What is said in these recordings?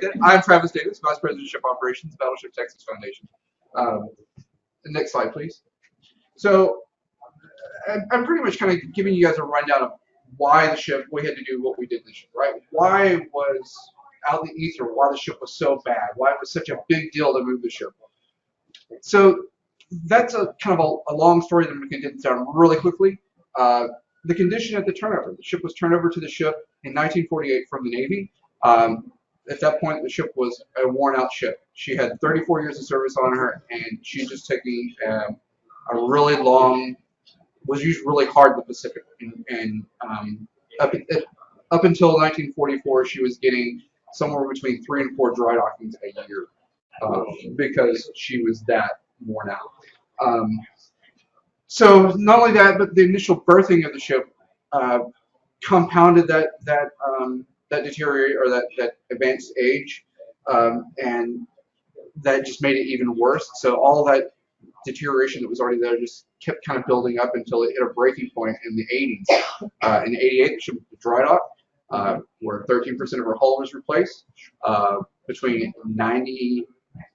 that. I'm Travis Davis, Vice President of Ship Operations, Battleship Texas Foundation. The next slide, please. So I'm pretty much kind of giving you guys a rundown of why the ship, we had to do what we did this ship, right? Why was out in the ether, why the ship was so bad, why it was such a big deal to move the ship. So that's a kind of a long story that I'm going to condense down really quickly. The condition at the turnover. The ship was turned over to the ship in 1948 from the Navy. At that point, the ship was a worn-out ship. She had 34 years of service on her, and she just taking a really long, was used really hard in the Pacific. And up until 1944, she was getting somewhere between 3 and 4 dry dockings a year because she was that worn out. So not only that, but the initial birthing of the ship compounded that deteriorate or that advanced age, and that just made it even worse. So all that deterioration that was already there just kept kind of building up until it hit a breaking point in the 80s. In '88, the ship was dry dock, where 13% of her hull was replaced. Between 90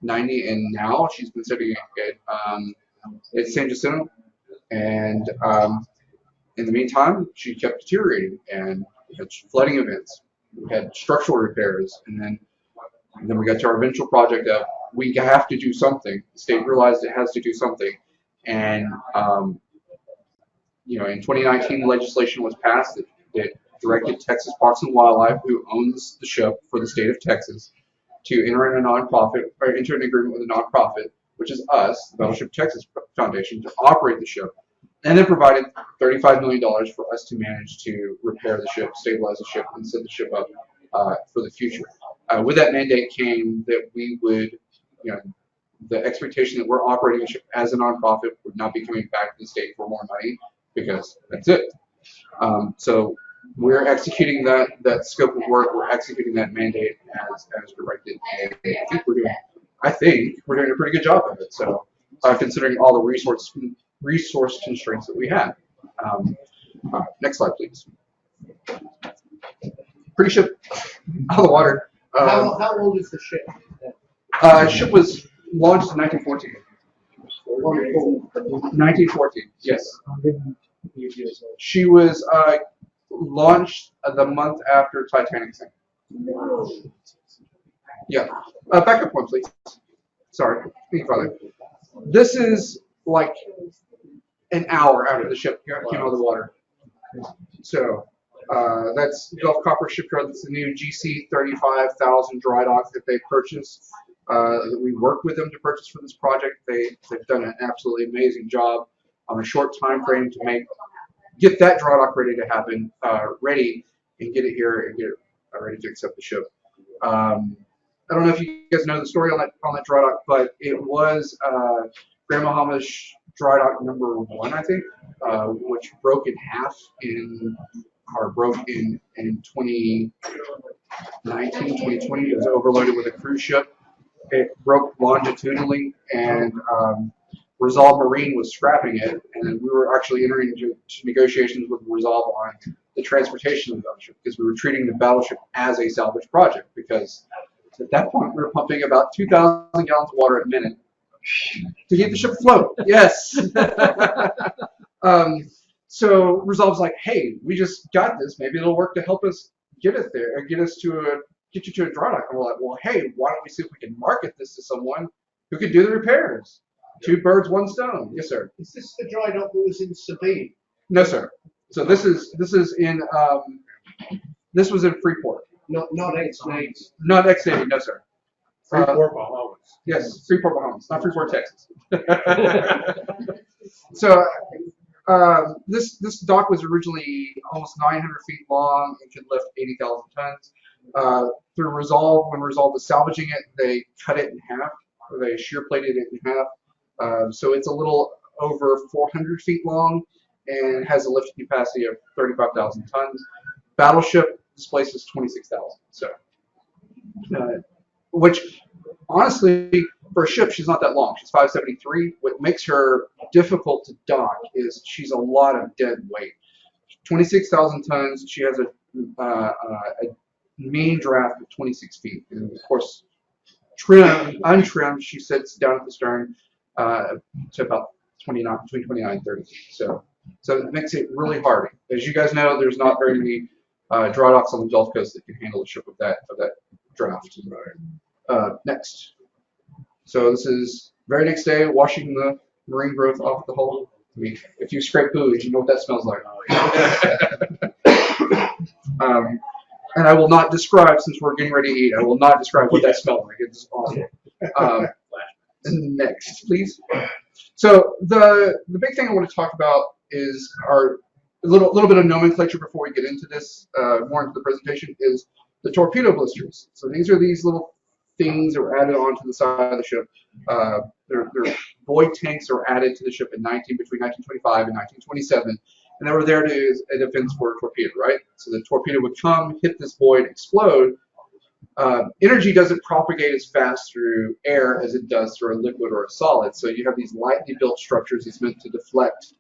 and now, she's been sitting at San Jacinto. And in the meantime, she kept deteriorating, and we had flooding events, we had structural repairs, and then we got to our eventual project of we have to do something. The state realized it has to do something, and in 2019, legislation was passed that directed Texas Parks and Wildlife, who owns the ship for the state of Texas, to enter in a nonprofit or enter an agreement with a nonprofit, which is us, the Battleship Texas Foundation, to operate the ship, and then provided $35 million for us to manage to repair the ship, stabilize the ship, and set the ship up for the future. With that mandate came that we would, the expectation that we're operating the ship as a nonprofit would not be coming back to the state for more money, because that's it. So we're executing that scope of work, we're executing that mandate as directed, and I think we're doing a pretty good job of it. So, considering all the resource constraints that we have. Next slide, please. Pretty ship out of the water. How old is the ship? Ship was launched in 1914. 1914, yes. She was launched the month after Titanic sank. Yeah. Back up one, please. Sorry. Thank you, Father. This is like an hour after the ship came out of the water. So that's Gulf Copper Shipyard. That's the new GC 35,000 dry dock that they purchased. That we worked with them to purchase for this project. They've done an absolutely amazing job on a short time frame to get that dry dock ready to happen, ready, and get it here and get it ready to accept the ship. I don't know if you guys know the story on that dry dock, but it was Grand Bahama's dry dock number 1, I think, which broke in half in 2019, 2020. It was overloaded with a cruise ship. It broke longitudinally, and Resolve Marine was scrapping it, and we were actually entering into negotiations with Resolve on the transportation of the battleship, because we were treating the battleship as a salvage project, because at that point we were pumping about 2,000 gallons of water a minute to keep the ship afloat. Yes. So Resolve's like, hey, we just got this. Maybe it'll work to help us get it there, or get you to a dry dock. And we're like, well, hey, why don't we see if we can market this to someone who could do the repairs? 2 birds, 1 stone. Yes, sir. Is this the dry dock that was in Sabine? No, sir. So this was in Freeport. Not ex-Navy. Not ex-Navy, no, sir. Freeport, Bahamas. Yes, Freeport, Bahamas, not Freeport, Texas. So this dock was originally almost 900 feet long and could lift 80,000 tons. Through Resolve, when Resolve was salvaging it, they cut it in half, or they shear plated it in half. So it's a little over 400 feet long and has a lifting capacity of 35,000 tons. Battleship displaces 26,000. So, which honestly, for a ship, she's not that long. She's 573. What makes her difficult to dock is she's a lot of dead weight. 26,000 tons. She has main draft of 26 feet. And of course, untrimmed, she sits down at the stern to about 29, between 29 and 30 feet. So it makes it really hard. As you guys know, there's not very many dry docks on the Gulf Coast that can handle a ship of that draft. Next. So this is very next day, washing the marine growth off the hull. I mean, if you scrape buoys, you know what that smells like. And I will not describe, since we're getting ready to eat, I will not describe what that smelled like. It's awful. Next, please. So the big thing I want to talk about is a little bit of nomenclature before we get into this, more into the presentation, is the torpedo blisters. So these are these little things that were added onto the side of the ship. They're void tanks that were added to the ship between 1925 and 1927. And they were there to as a defense for a torpedo, right? So the torpedo would come, hit this void, explode. Energy doesn't propagate as fast through air as it does through a liquid or a solid. So you have these lightly built structures that's meant to deflect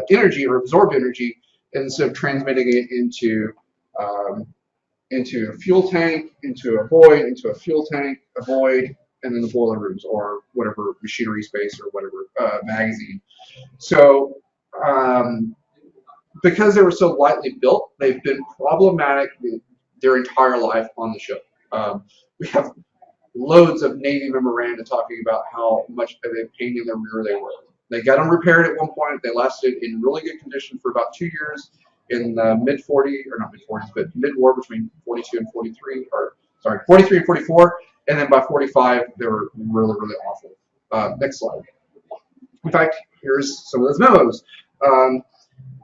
energy or absorb energy instead of transmitting it into a fuel tank, into a void, into a fuel tank, a void, and then the boiler rooms or whatever machinery space or whatever magazine. So because they were so lightly built, they've been problematic their entire life on the ship. We have loads of Navy memoranda talking about how much of a pain in the rear they were. They got them repaired at one point. They lasted in really good condition for about 2 years in the mid-40s, but mid-war between 42 and 43, 43 and 44, and then by 45, they were really, really awful. Next slide. In fact, here's some of those memos.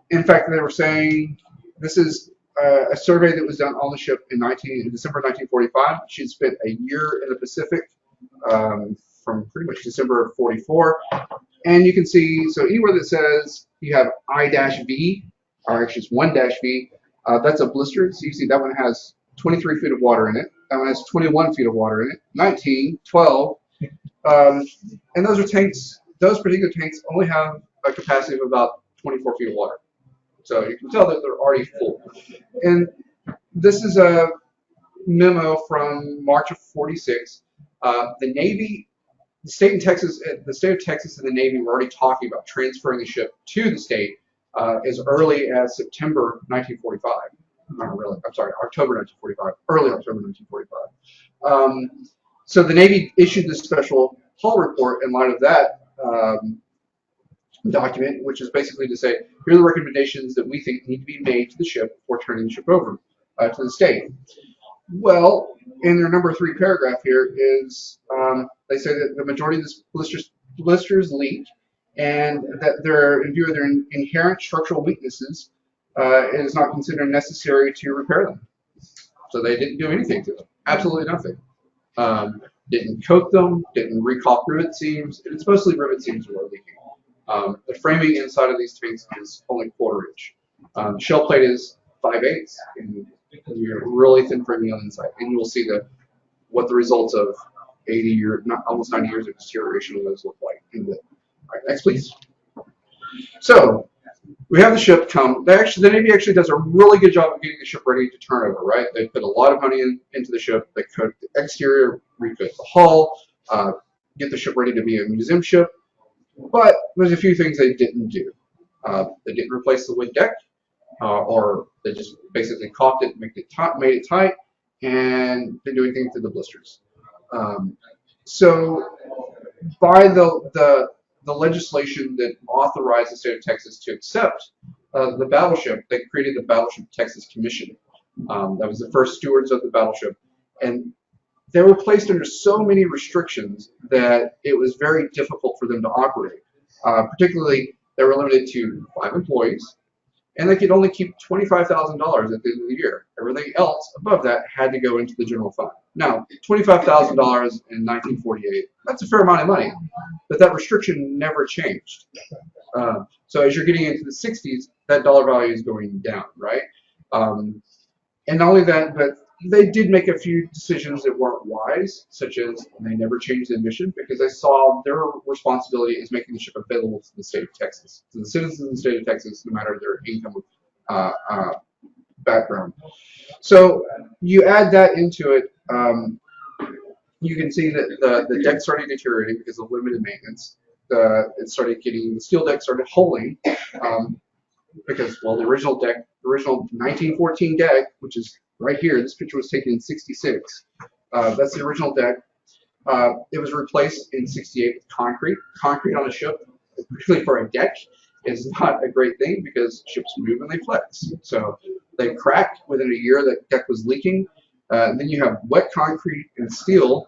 In fact, they were saying this is a survey that was done on the ship in December 1945. She'd spent a year in the Pacific from pretty much December of 44. And you can see, so anywhere that says you have I-V, or actually it's 1-V, that's a blister. So you see that one has 23 feet of water in it. That one has 21 feet of water in it, 19, 12. And those are tanks, those particular tanks only have a capacity of about 24 feet of water. So you can tell that they're already full. And this is a memo from March of 46. The Navy, the state of Texas and the Navy were already talking about transferring the ship to the state as early as September 1945. October 1945, early October 1945. So the Navy issued this special hull report in light of that document, which is basically to say, here are the recommendations that we think need to be made to the ship before turning the ship over to the state. Well, in their number 3 paragraph here is they say that the majority of the blisters leak, and that in view of their inherent structural weaknesses, it is not considered necessary to repair them. So they didn't do anything to them, absolutely nothing. Didn't coat them, didn't recaulk rivet seams. It's mostly rivet seams that were leaking. The framing inside of these tanks is only 1/4 inch. Shell plate is 5/8, and you're really thin framing on the inside. And you will see what the results of almost 90 years of deterioration of those look like. All right, next, please. So we have the ship come. The Navy actually does a really good job of getting the ship ready to turn over. Right, they put a lot of money into the ship. They coat the exterior, recoat the hull, get the ship ready to be a museum ship. But there's a few things they didn't do. They didn't replace the wind deck, or they just basically caulked it, made it tight, and didn't do anything to the blisters. So by the legislation that authorized the state of Texas to accept the battleship, they created the Battleship Texas Commission. That was the first stewards of the battleship, and they were placed under so many restrictions that it was very difficult for them to operate. Particularly, they were limited to 5 employees, and they could only keep $25,000 at the end of the year. Everything else above that had to go into the general fund. Now, $25,000 in 1948, that's a fair amount of money, but that restriction never changed. So as you're getting into the 60s, that dollar value is going down, right? And not only that, but they did make a few decisions that weren't wise, such as they never changed the mission because they saw their responsibility as making the ship available to the state of Texas, to the citizens of the state of Texas, no matter their income background. So you add that into it, you can see that the deck started deteriorating because of limited maintenance. The steel deck started holing because, well, the original 1914 deck, which is right here, this picture was taken in '66. That's the original deck. It was replaced in '68 with concrete. Concrete on a ship, particularly for a deck, is not a great thing because ships move and they flex. So they crack within a year. That deck was leaking. Then you have wet concrete and steel,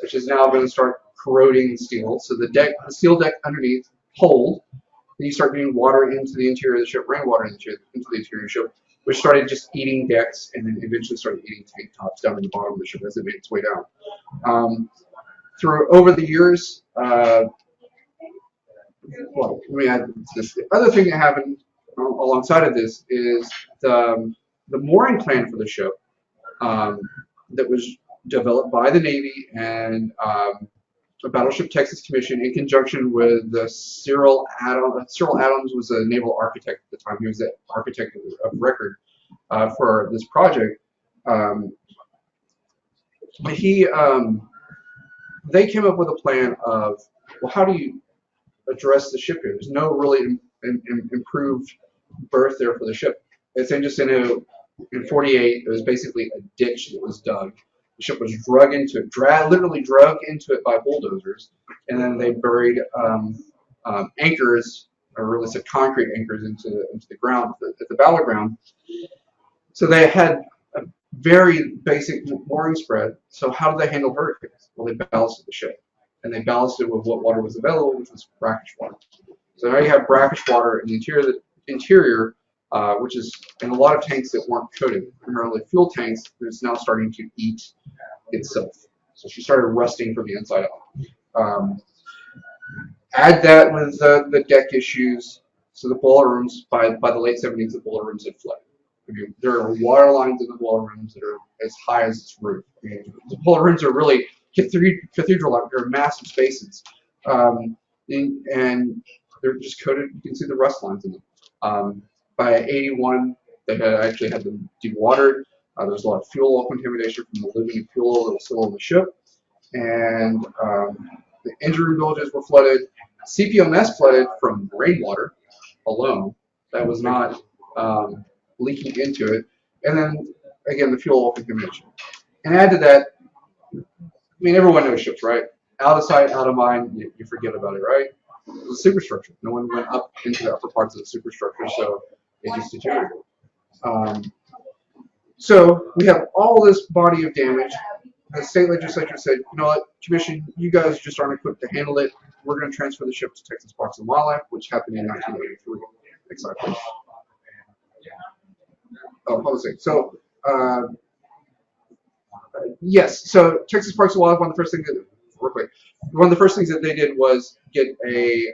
which is now going to start corroding steel. So the steel deck underneath hold. Then you start getting water into the interior of the ship, rainwater into the interior of the ship, which started just eating decks and then eventually started eating tank tops down in the bottom of the ship as it made its way down. Over the years, well, let me add this. The other thing that happened alongside of this is the mooring plan for the ship that was developed by the Navy and the Battleship Texas Commission in conjunction with Cyril Adams. Cyril Adams was a naval architect at the time. He was the architect of record for this project. They came up with a plan of, well, how do you address the ship here? There's no really improved berth there for the ship. At San Jacinto in '48, it was basically a ditch that was dug. The ship was literally drug into it by bulldozers, and then they buried anchors, or really said concrete anchors, into the ground at the battle ground. So they had a very basic mooring spread. So how did they handle hurricanes? Well, they ballasted the ship, and they ballasted with what water was available, which was brackish water. So now you have brackish water in the interior, which is in a lot of tanks that weren't coated, primarily fuel tanks. It's now starting to eat itself. So she started rusting from the inside out. Add that with the deck issues. So the boiler rooms, by the late '70s, the boiler rooms had flooded. I mean, there are water lines in the boiler rooms that are as high as its roof. I mean, the boiler rooms are really cathedral-like. They're massive spaces. And they're just coated. You can see the rust lines in them. By '81, they had them dewatered. There was a lot of fuel oil contamination from the living fuel oil that was still on the ship. And the engine room villages were flooded. CPMS flooded from rainwater alone. That was not leaking into it. And then, again, the fuel oil contamination. And add to that, I mean, everyone knows ships, right? Out of sight, out of mind, you forget about it, right? It was a superstructure. No one went up into the upper parts of the superstructure, so it just deteriorated. So we have all this body of damage. The state legislature said, you know what, Commission, you guys just aren't equipped to handle it. We're going to transfer the ship to Texas Parks and Wildlife, which happened in 1983. Next slide, please. Oh, hold on a second. So, yes, so Texas Parks and Wildlife, one of the first things that they did was get a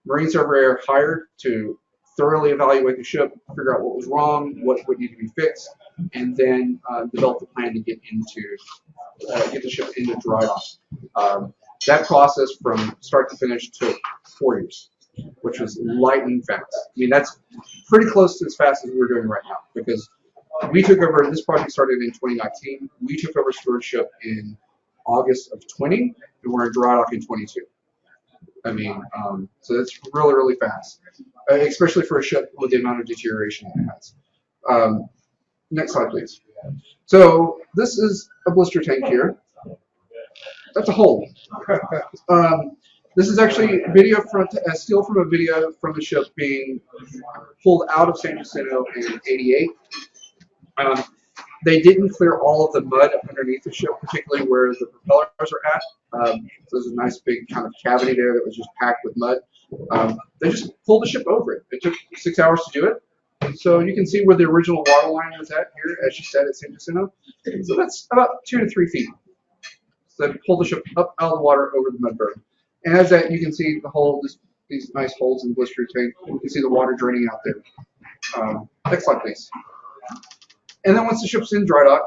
Marine surveyor hired to thoroughly evaluate the ship, figure out what was wrong, what would need to be fixed, and then develop a plan to get the ship into dry dock. That process from start to finish took 4 years, which was lightning fast. I mean, that's pretty close to as fast as we're doing right now, because we took over, this project started in 2019, we took over stewardship in August of 20, and we're in dry dock in 22. I mean, so that's really, really fast, especially for a ship with the amount of deterioration it has. Next slide, please. So this is a blister tank here. That's a hole. This is actually a still from a video from the ship being pulled out of San Jacinto in '88. They didn't clear all of the mud underneath the ship, particularly where the propellers are at. So there's a nice big kind of cavity there that was just packed with mud. They just pulled the ship over it. It took 6 hours to do it. So you can see where the original water line was at here, as you said, at San Jacinto. So that's about 2 to 3 feet. So they pulled the ship up out of the water over the mud berm. And as that, you can see the hole, these nice holes in the blister tank. You can see the water draining out there. Next slide, please. And then once the ship's in dry dock,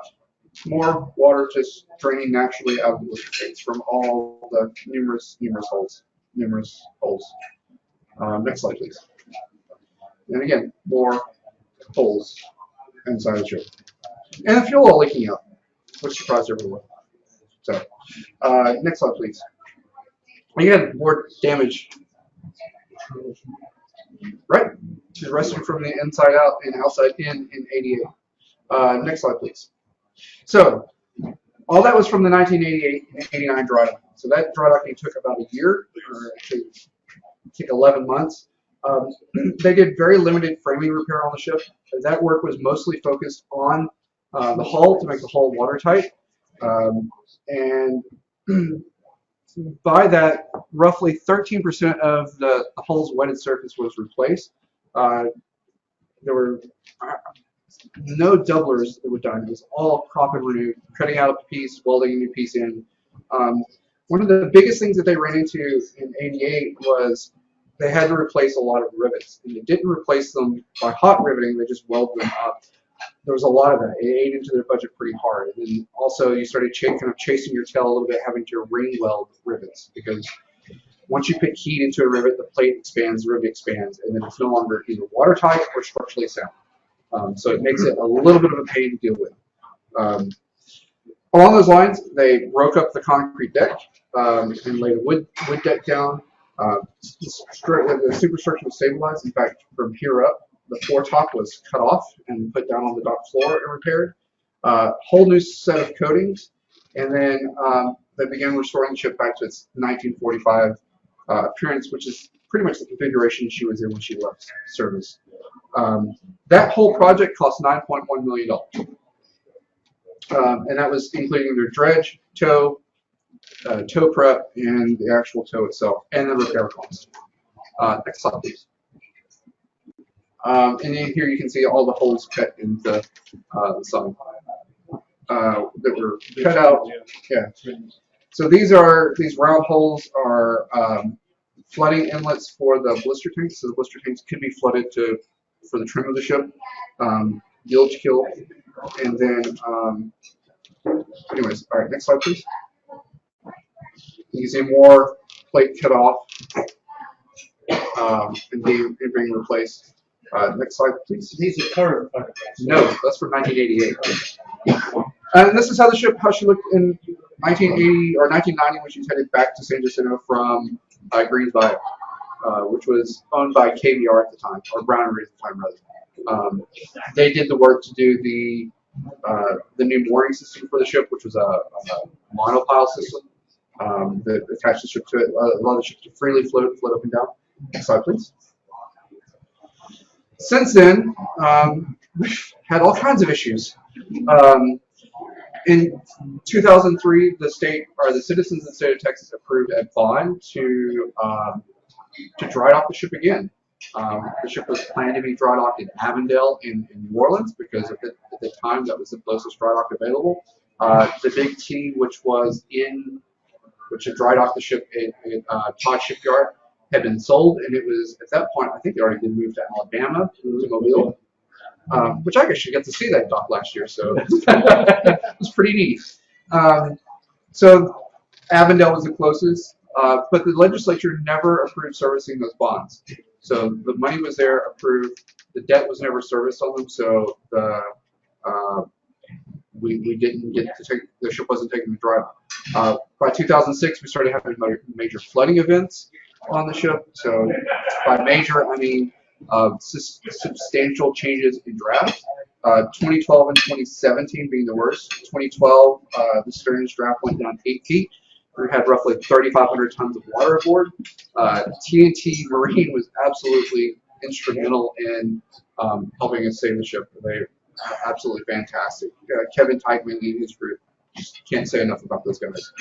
more water just draining naturally out of the blister tanks from all the numerous holes. Next slide, please. And again, more holes inside the ship. And the fuel oil leaking out, which surprised everyone. So, next slide, please. Again, more damage. Right? She's rusting from the inside out and outside in 88. Next slide, please. So, all that was from the 1988 and 89 dry dock. So that dry docking took about a year, or actually took 11 months. They did very limited framing repair on the ship. That work was mostly focused on the hull to make the hull watertight. And by that, roughly 13% of the hull's wetted surface was replaced. There were no doublers that were done. It was all crop and renew, cutting out a piece, welding a new piece in. One of the biggest things that they ran into in 88 was they had to replace a lot of rivets. And they didn't replace them by hot riveting, they just welded them up. There was a lot of that. It ate into their budget pretty hard. And then also you started kind of chasing your tail a little bit, having to ring weld rivets, because once you put heat into a rivet, the plate expands, the rivet expands, and then it's no longer either watertight or structurally sound. So it makes it a little bit of a pain to deal with. Along those lines, they broke up the concrete deck and laid a wood deck down. The superstructure was stabilized. In fact, from here up, the foretop was cut off and put down on the dock floor and repaired. Whole new set of coatings, and then they began restoring the ship back to its 1945 appearance, which is pretty much the configuration she was in when she left service. That whole project cost $9.1 million. And that was including their dredge, tow prep, and the actual tow itself, and the repair cost. Next slide, please. And then here you can see all the holes cut in the side that were cut out. Yeah. So these round holes are flooding inlets for the blister tanks. So the blister tanks could be flooded for the trim of the ship, bilge kill, and then anyways, all right, next slide, please. You can see more plate cut off and being replaced. Next slide, please. These are current photographs. No, that's from 1988. And this is how she looked in 1980 or 1990 when she was headed back to San Jacinto from Greens Bayou, which was owned by KBR at the time, or Brown & Reed at the time, rather. They did the work to do the new mooring system for the ship, which was a monopile system that attached the ship to it, allowed the ship to freely float up and down. Next slide, please. Since then, we've had all kinds of issues. In 2003, the citizens of the state of Texas approved a bond to dry dock the ship again. The ship was planned to be dry docked in Avondale in New Orleans because at the time that was the closest dry dock available. The Big T, which had dry docked the ship in Todd Shipyard, had been sold, and it was at that point I think they already did move to Alabama, to Mobile, which I guess you got to see that dock last year, so it was pretty neat. So Avondale was the closest, but the legislature never approved servicing those bonds. So the money was there, approved. The debt was never serviced on them, so we didn't get to take, the ship wasn't taken to dry dock. By 2006, we started having major flooding events on the ship. So by major, I mean substantial changes in draft. 2012 and 2017 being the worst. 2012, the stern's draft went down 8 feet. We had roughly 3,500 tons of water aboard. TNT Marine was absolutely instrumental in helping us save the ship. They are absolutely fantastic. Kevin Teichman and his group, just can't say enough about those guys.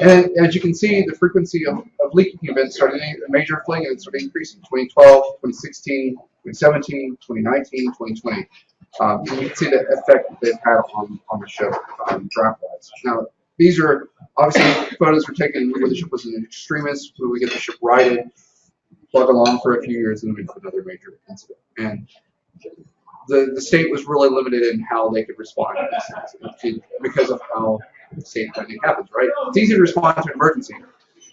And as you can see, the frequency of leaking events started, major flooding events started increasing. 2012, 2016, 2017, 2019, 2020. And you can see the effect that they've had on the ship draft-wise. Now, these are obviously photos were taken when the ship was an extremist, where we get the ship righted, plug along for a few years, and then we have another major incident. And the state was really limited in how they could respond to these things because of how the state funding happens, right? It's easy to respond to an emergency.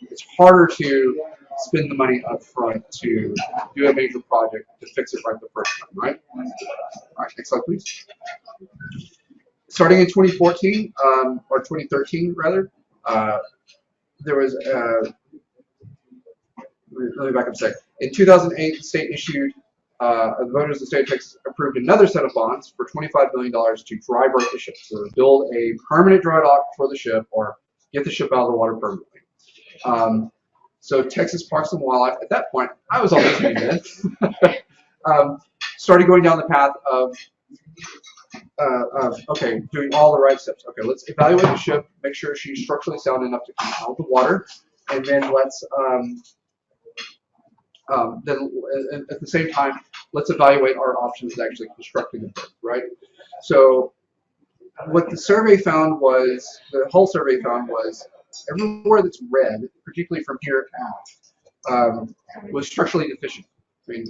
It's harder to spend the money up front to do a major project to fix it right the first time, right? All right, next slide, please. Starting in 2014, or 2013 rather, there was, let me back up a sec. In 2008, the state issued, the voters of the state of Texas approved another set of bonds for $25 million to dry berth the ship, so build a permanent dry dock for the ship or get the ship out of the water permanently. So Texas Parks and Wildlife, at that point, I was almost dead, started going down the path of okay, doing all the right steps. Okay, let's evaluate the ship, make sure she's structurally sound enough to come out of the water, and then let's then at the same time, let's evaluate our options of actually constructing the berth, right? So what the survey found was, the whole survey found was, everywhere that's red, particularly from here out, was structurally deficient. I mean,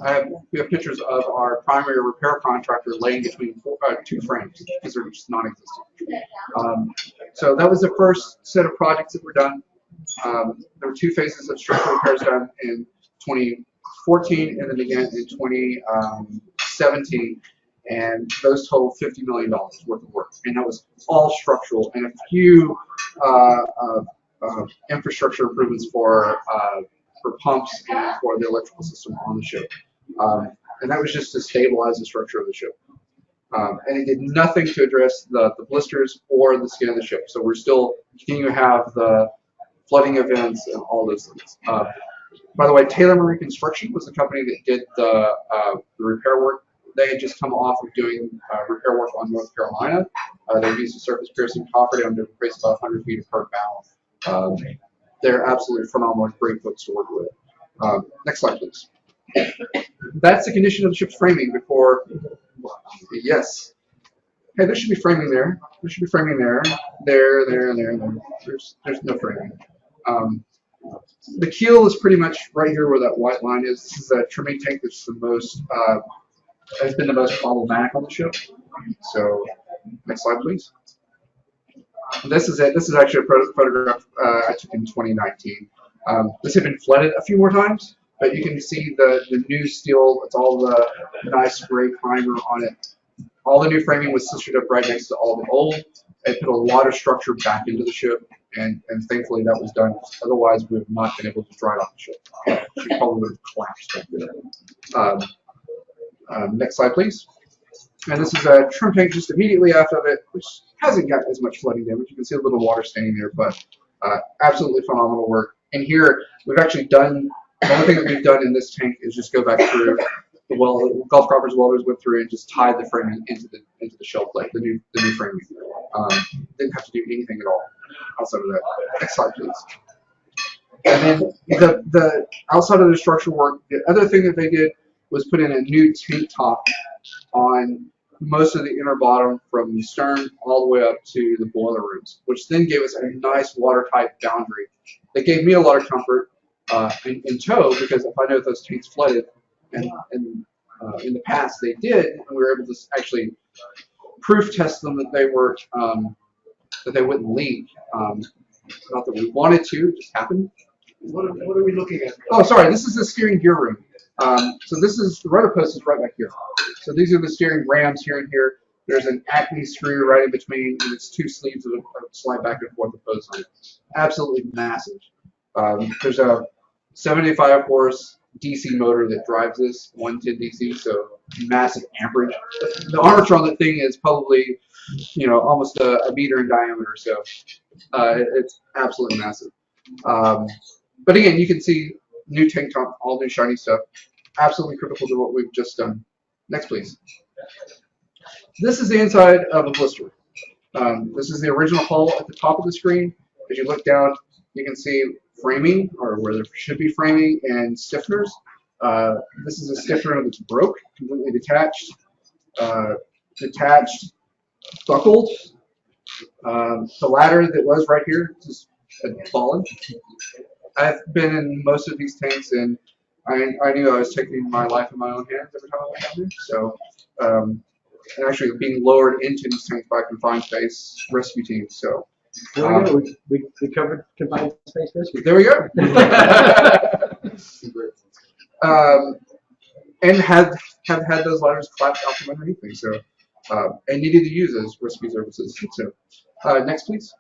we have pictures of our primary repair contractor laying between two frames because they're just non-existent. So that was the first set of projects that were done. There were 2 phases of structural repairs done in 2014 and then again in 2017, and those totaled $50 million worth of work, and that was all structural and a few infrastructure improvements for pumps and for the electrical system on the ship. And that was just to stabilize the structure of the ship. And it did nothing to address the blisters or the skin of the ship. So we're still continuing to have the flooding events and all those things. By the way, Taylor Marine Construction was the company that did the repair work. They had just come off of doing repair work on North Carolina. They used a surface piercing copper down to raise about 100 feet of per bow. They're absolutely phenomenal, great folks to work with. Next slide, please. That's the condition of the ship's framing before. Yes. Hey, there should be framing there. There should be framing there. There. There's no framing. The keel is pretty much right here where that white line is. This is a trimming tank that's the most has been the most problematic on the ship. So, next slide, please. This is it. This is actually a photograph I took in 2019. This had been flooded a few more times, but you can see the new steel. It's all the nice gray primer on it. All the new framing was sistered up right next to all the old. It put a lot of structure back into the ship, and thankfully that was done. Otherwise, we would have not been able to dry dock the ship. She probably would have collapsed back there. Next slide, please. And this is a trim tank just immediately after it, which hasn't got as much flooding damage. You can see a little water staining there, but absolutely phenomenal work. And here, we've actually done, the only thing that we've done in this tank is just go back through the Gulf Copper's welders went through and just tied the framing into the shell plate, the new framing. Didn't have to do anything at all outside of that. Next slide, please. And then the outside of the structural work, the other thing that they did was put in a new tank top on most of the inner bottom from the stern all the way up to the boiler rooms, which then gave us a nice watertight boundary. That gave me a lot of comfort in tow, because if I know if those tanks flooded, and in the past they did, and we were able to actually proof test them that they were that they wouldn't leak. Not that we wanted to, it just happened. What are we looking at? Oh, sorry, this is the steering gear room. So this is, the rudder post is right back here. So these are the steering rams here and here. There's an Acme screw right in between, and it's 2 sleeves that slide back and forth with posts on it. Absolutely massive. There's a 75 horse DC motor that drives this, 110 DC, so massive amperage. The armature on that thing is probably, almost a meter in diameter, so it's absolutely massive. But again, you can see new tank top, all new shiny stuff. Absolutely critical to what we've just done. Next, please. This is the inside of a blister. This is the original hull at the top of the screen. As you look down, you can see framing, or where there should be framing, and stiffeners. This is a stiffener that's broke, completely detached, buckled. The ladder that was right here just had fallen. I've been in most of these tanks, and I knew I was taking my life in my own hands every time I went down there. So, and actually being lowered into these tanks by confined space rescue teams. So, there we go. We covered confined space rescue. There we go. And have had those ladders collapse out from underneath me. So, and needed to use as rescue services. So, next, please.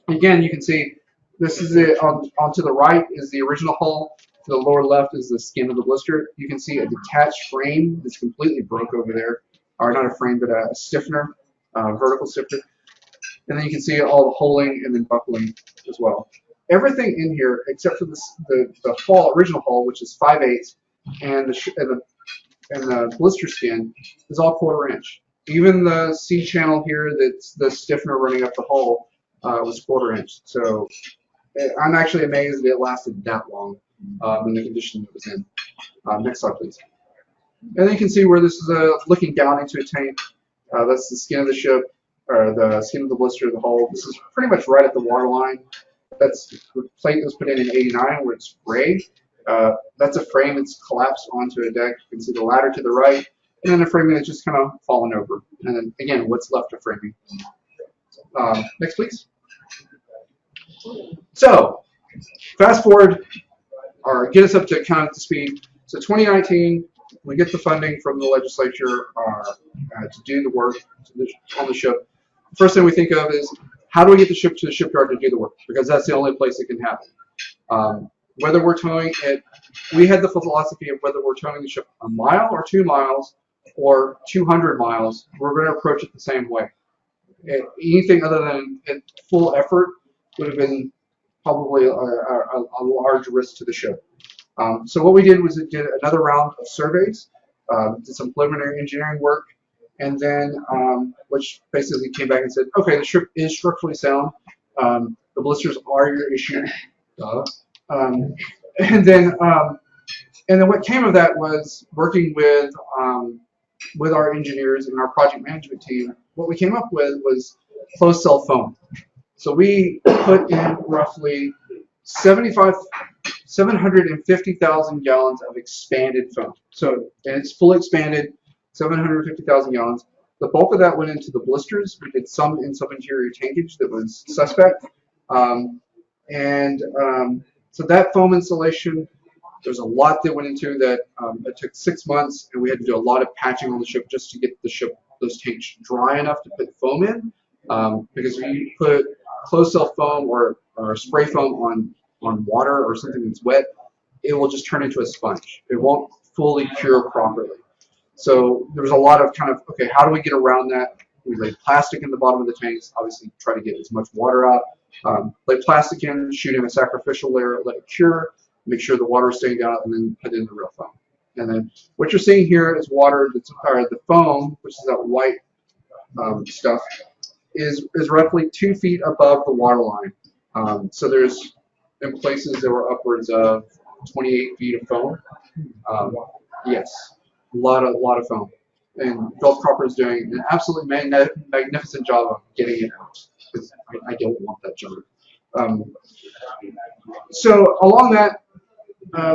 Again, you can see this is it. On to the right is the original hull. To the lower left is the skin of the blister. You can see a detached frame that's completely broke over there, or not a frame, but a stiffener, vertical stiffener. And then you can see all the holing and then buckling as well. Everything in here except for the hull, original hull, which is 5/8, and the blister skin is all 1/4 inch. Even the C channel here, that's the stiffener running up the hull, was 1/4 inch. So I'm actually amazed that it lasted that long in the condition it was in. Next slide, please. And then you can see where this is looking down into a tank. That's the skin of the ship, or the skin of the blister of the hull. This is pretty much right at the water line. That's the plate that was put in '89 where it's gray. That's a frame that's collapsed onto a deck. You can see the ladder to the right, and then a framing that's just kind of fallen over. And then again, what's left of framing. Next, please. So, fast forward, or get us up to kind of to speed. So 2019, we get the funding from the legislature to do the work on the ship. The first thing we think of is, how do we get the ship to the shipyard to do the work? Because that's the only place it can happen. Whether we're towing it, we had the philosophy of whether we're towing the ship a mile or 2 miles or 200 miles, we're going to approach it the same way. Anything other than full effort would have been probably a large risk to the ship. So what we did was did another round of surveys, did some preliminary engineering work, and then which basically came back and said, okay, the ship is structurally sound. The blisters are your issue. And then what came of that was working with our engineers and our project management team. What we came up with was closed cell foam. So we put in roughly 750,000 gallons of expanded foam. So, and it's fully expanded, 750,000 gallons. The bulk of that went into the blisters. We did some in some interior tankage that was suspect. So that foam installation, there's a lot that went into that. It took 6 months, and we had to do a lot of patching on the ship just to get the ship, those tanks dry enough to put foam in. Because if you put closed cell foam or spray foam on water or something that's wet, it will just turn into a sponge. It won't fully cure properly. So there was a lot of kind of, okay, how do we get around that? We laid plastic in the bottom of the tanks, obviously try to get as much water out. Lay plastic in, shoot in a sacrificial layer, let it cure, make sure the water is staying down, and then put in the real foam. And then what you're seeing here is water, the foam, which is that white stuff, is roughly 2 feet above the water line. So there's, in places there were upwards of 28 feet of foam. Yes, a lot of foam. And Gulf Cropper is doing an absolutely magnificent job of getting it out, because I don't want that junk. So along that,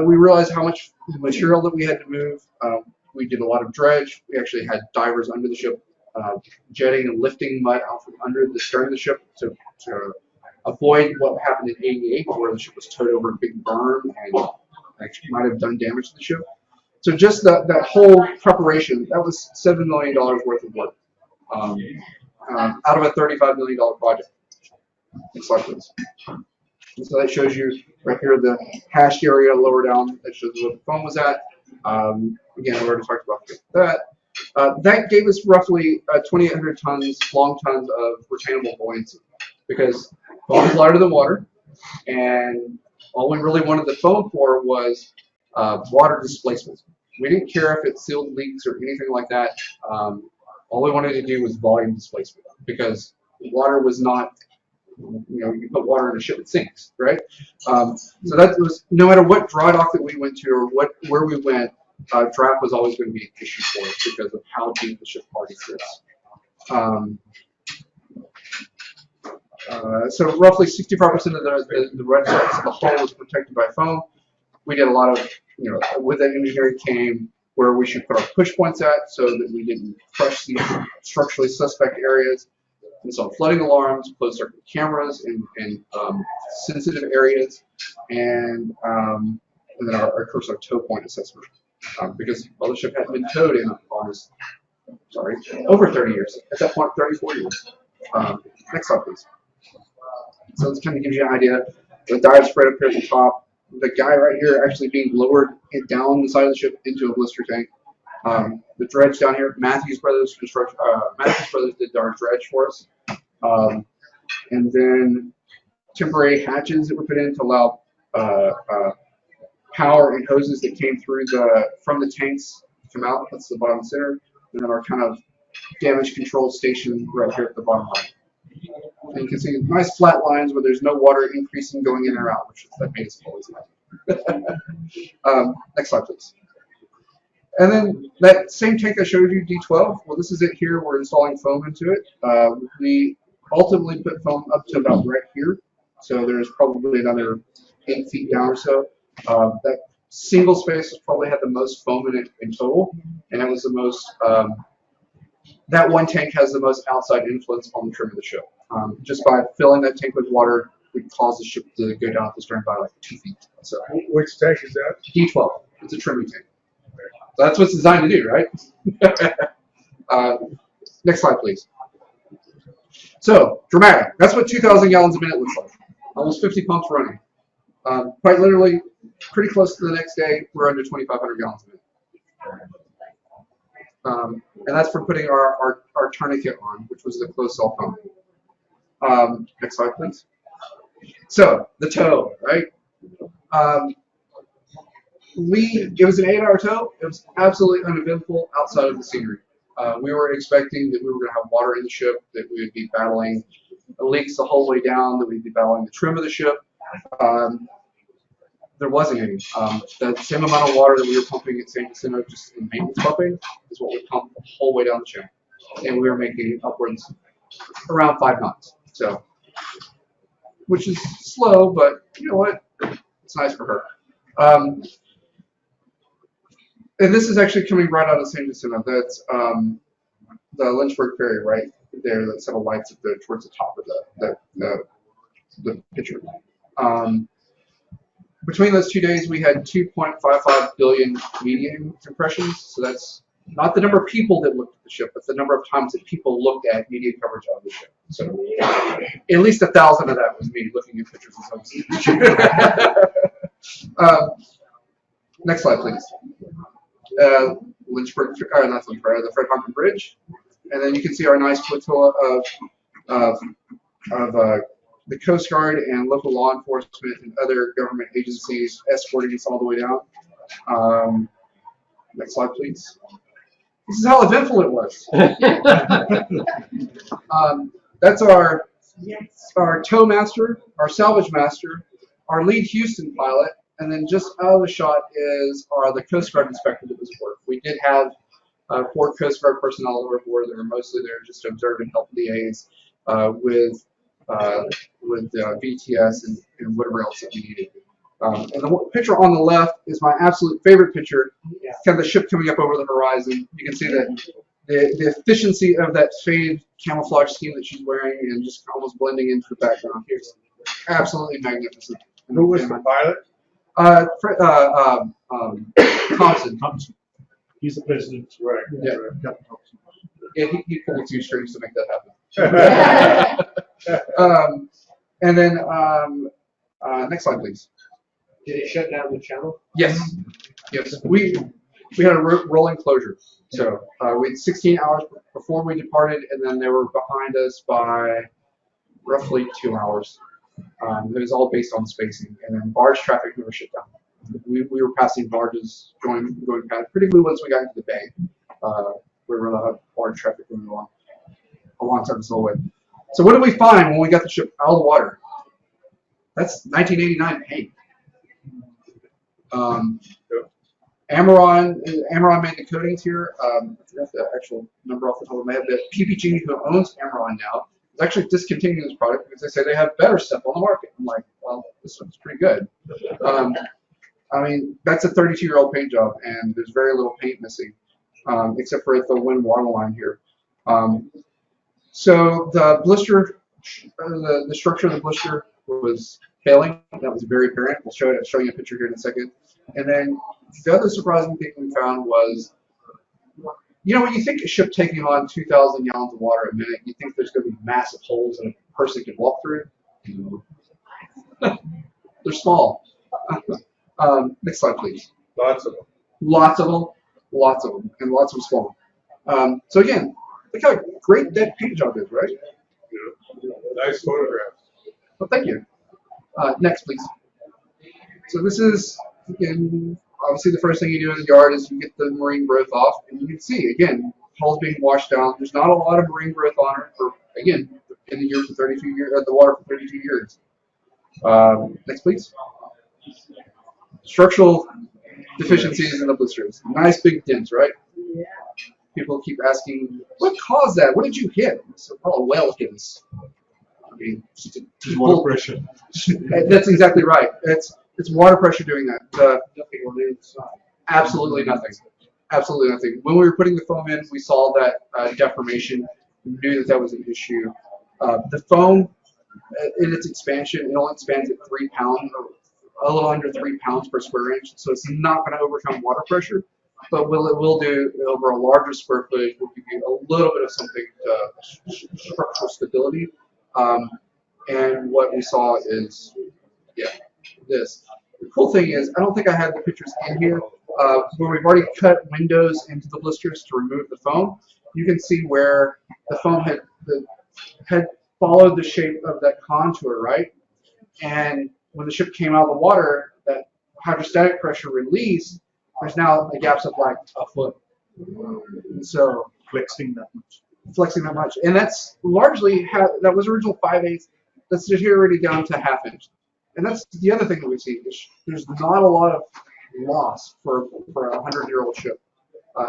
we realized how much material that we had to move. We did a lot of dredge. We actually had divers under the ship, jetting and lifting mud out from under the stern of the ship to avoid what happened in '88, where the ship was towed over a big berm and actually might have done damage to the ship. So just that whole preparation, that was $7 million worth of work out of a $35 million project. Next slide, please. And so that shows you right here the hashed area lower down. That shows where the foam was at. Again, we already talked about that. That gave us roughly 2,800 long tons of retainable buoyancy, because foam is lighter than water, and all we really wanted the foam for was water displacement. We didn't care if it sealed leaks or anything like that. All we wanted to do was volume displacement, because water was not, you put water in a ship, it sinks, right? So that was, no matter what dry dock that we went to or where we went, draft was always going to be an issue for us because of how deep the ship already sits. So roughly 65% of the red surface of the hull was protected by foam. We did a lot of, with that engineering came where we should put our push points at so that we didn't crush these structurally suspect areas. Installed flooding alarms, closed circuit cameras in sensitive areas, and then of course our tow point assessment, because the ship hadn't been towed in August sorry, over 30 years. At that point, 34 years. Next slide, please. So this kind of gives you an idea. The dive spread up here at the top. The guy right here actually being lowered down the side of the ship into a blister tank. The dredge down here, Matthews Brothers construction. Matthews Brothers did our dredge for us, and then temporary hatches that were put in to allow power and hoses that came through from the tanks to come out. That's the bottom center, and then our kind of damage control station right here at the bottom right. And you can see nice flat lines where there's no water increasing going in or out, which is that made us always happy. Next slide, please. And then that same tank I showed you, D12, well, this is it here. We're installing foam into it. We ultimately put foam up to about right here. So there's probably another 8 feet down or so. That single space probably had the most foam in it in total. And it was the most, that one tank has the most outside influence on the trim of the ship. Just by filling that tank with water would cause the ship to go down at the stern by like 2 feet. So Which tank is that? D12. It's a trimming tank. So that's what's designed to do, right? Next slide, please. So dramatic. That's what 2,000 gallons a minute looks like. Almost 50 pumps running. Quite literally, pretty close to the next day, we're under 2,500 gallons a minute. And that's for putting our tourniquet on, which was the closed cell pump. Next slide, please. So the tow, right? It was an 8-hour tow. It was absolutely uneventful outside of the scenery. We were expecting that we were going to have water in the ship, that we would be battling the leaks the whole way down, that we'd be battling the trim of the ship. There wasn't any. The same amount of water that we were pumping at San Jacinto, just in maintenance pumping, is what we pumped the whole way down the channel. And we were making upwards around 5 knots. So, which is slow, but you know what? It's nice for her. And this is actually coming right out of San Jacinto. That's the Lynchburg Ferry right there. That set of lights at towards the top of the picture. Between those 2 days, we had 2.55 billion media impressions. So that's not the number of people that looked at the ship, but the number of times that people looked at media coverage of the ship. So at least 1,000 of that was me looking at pictures of some. Next slide, please. Lynchburg, not Lynchburg, the Fred Hampton Bridge, and then you can see our nice flotilla of the Coast Guard and local law enforcement and other government agencies escorting us all the way down. Next slide, please. This is how eventful it was. That's our tow master, our salvage master, our lead Houston pilot, and then just out of the shot is the Coast Guard inspector that was at work. We did have 4 Coast Guard personnel overboard that were mostly there just to observe and help liaise with VTS and whatever else that we needed. And the picture on the left is my absolute favorite picture, kind of the ship coming up over the horizon. You can see the efficiency of that faded camouflage scheme that she's wearing and just almost blending into the background here. Absolutely magnificent. And who was the pilot? Thompson. He's the president. Right. Yeah. Right. Yeah, he pulled a few strings to make that happen. And then next slide, please. Did it shut down the channel? Yes. Yes. We had a rolling closure. So we had 16 hours before we departed, and then they were behind us by roughly 2 hours. It was all based on spacing, and then barge traffic never shut down. We were passing barges going past, particularly once we got into the bay. We were allowed barge traffic going alongside the whole way. So what did we find when we got the ship out of the water? That's 1989 paint. Amaron made the coatings here. I forgot the actual number off the top of my head, but PPG, who owns Amaron now, is actually discontinuing this product because they say they have better stuff on the market. I'm like, well, this one's pretty good. I mean, that's a 32-year-old paint job, and there's very little paint missing, except for the wind waterline here. So the blister, the structure of the blister was failing. That was very apparent. I'll show you a picture here in a second. And then the other surprising thing we found was You know, when you think a ship taking on 2,000 gallons of water a minute, you think there's going to be massive holes and a person can walk through. They're small. Next slide, please. Lots of them. Lots of them, and lots of them small. So again, look how great that paint job is, right? Yeah. Nice photographs. Well, thank you. Next, please. So this is, again, obviously the first thing you do in the yard is you get the marine growth off, and you can see, again, hull's being washed down. There's not a lot of marine growth on it for, again, in the year for 32 years, the water for 32 years. Next, please. Structural deficiencies in the blisters. Nice big dents, right? Yeah. People keep asking, what caused that? What did you hit? So, oh, a whale hit us. I mean, Just water pressure. That's exactly right. It's water pressure doing that. Nothing on the inside. Absolutely nothing. Absolutely nothing. When we were putting the foam in, we saw that deformation. We knew that that was an issue. The foam, in its expansion, it only expands at 3 pounds, or a little under 3 pounds per square inch. So it's not going to overcome water pressure, but what it will do over a larger square footage will give you a little bit of something to structural stability. And what we saw is, yeah, this. The cool thing is, I don't think I had the pictures in here, where we've already cut windows into the blisters to remove the foam. You can see where the foam had followed the shape of that contour, right? And when the ship came out of the water, that hydrostatic pressure released, there's now a gaps of like a foot. And so Flexing that much. And that's largely that was original 5/8. That's deteriorated down to 1/2 inch. And that's the other thing that we see. There's not a lot of loss for a 100-year-old ship.